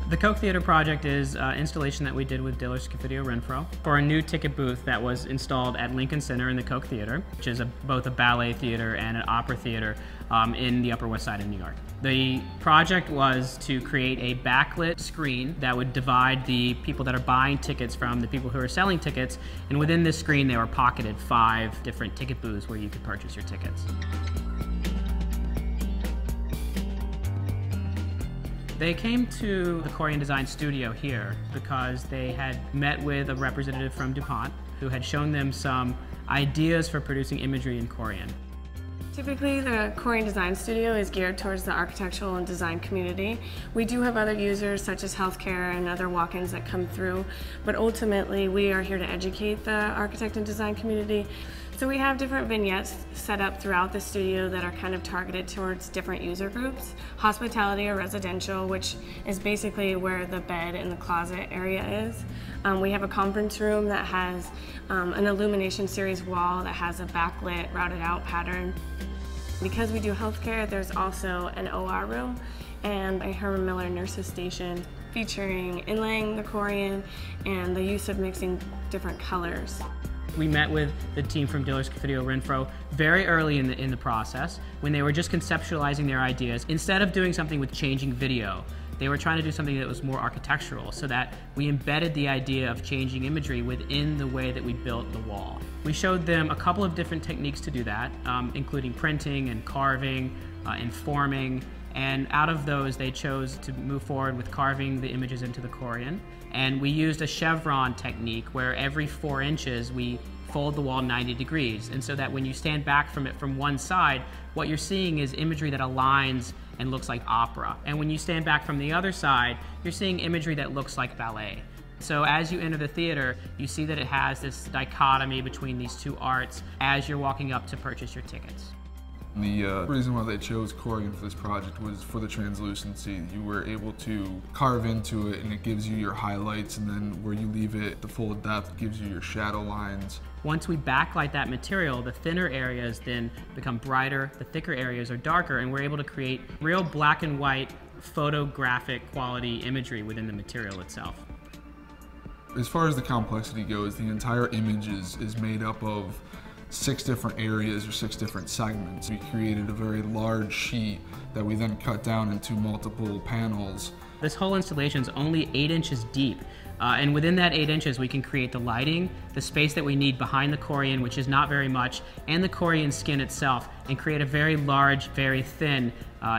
The Coke Theater project is an installation that we did with Diller Scofidio Renfro for a new ticket booth that was installed at Lincoln Center in the Coke Theater, which is both a ballet theater and an opera theater in the Upper West Side of New York. The project was to create a backlit screen that would divide the people that are buying tickets from the people who are selling tickets, and within this screen there were pocketed 5 different ticket booths where you could purchase your tickets. They came to the Corian Design Studio here because they had met with a representative from DuPont who had shown them some ideas for producing imagery in Corian. Typically, the Corian Design Studio is geared towards the architectural and design community. We do have other users such as healthcare and other walk-ins that come through, but ultimately we are here to educate the architect and design community. So we have different vignettes set up throughout the studio that are kind of targeted towards different user groups. Hospitality or residential, which is basically where the bed and the closet area is. We have a conference room that has an illumination series wall that has a backlit routed out pattern. Because we do healthcare, there's also an OR room and a Herman Miller nurses station featuring inlaying the Corian and the use of mixing different colors. We met with the team from Diller Scofidio Renfro very early in the process when they were just conceptualizing their ideas. Instead of doing something with changing video, they were trying to do something that was more architectural, so that we embedded the idea of changing imagery within the way that we built the wall. We showed them a couple of different techniques to do that, including printing and carving and forming. And out of those, they chose to move forward with carving the images into the Corian. And we used a chevron technique where every 4 inches we fold the wall 90 degrees. And so that when you stand back from it from one side, what you're seeing is imagery that aligns and looks like opera. And when you stand back from the other side, you're seeing imagery that looks like ballet. So as you enter the theater, you see that it has this dichotomy between these two arts as you're walking up to purchase your tickets. The reason why they chose Corian for this project was for the translucency. You were able to carve into it and it gives you your highlights, and then where you leave it the full depth gives you your shadow lines. Once we backlight that material, the thinner areas then become brighter, the thicker areas are darker, and we're able to create real black and white photographic quality imagery within the material itself. As far as the complexity goes, the entire image is made up of 6 different areas or 6 different segments. We created a very large sheet that we then cut down into multiple panels. This whole installation is only 8 inches deep, and within that 8 inches we can create the lighting, the space that we need behind the Corian, which is not very much, and the Corian skin itself, and create a very large, very thin,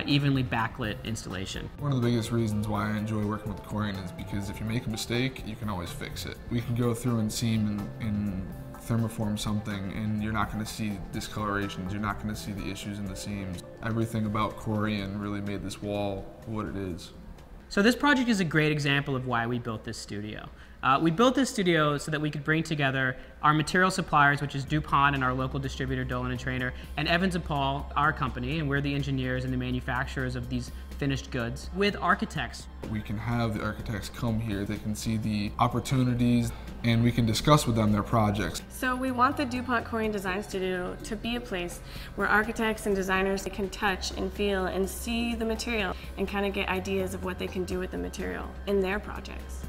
evenly backlit installation. One of the biggest reasons why I enjoy working with the Corian is because if you make a mistake, you can always fix it. We can go through and seam and thermoform something and you're not going to see discolorations, you're not going to see the issues in the seams. Everything about Corian really made this wall what it is. So this project is a great example of why we built this studio. We built this studio so that we could bring together our material suppliers, which is DuPont and our local distributor, Dolan & Trainer, and Evans & Paul, our company, and we're the engineers and the manufacturers of these finished goods, with architects. We can have the architects come here, they can see the opportunities, and we can discuss with them their projects. So we want the DuPont Corian Design Studio to be a place where architects and designers can touch and feel and see the material and kind of get ideas of what they can do with the material in their projects.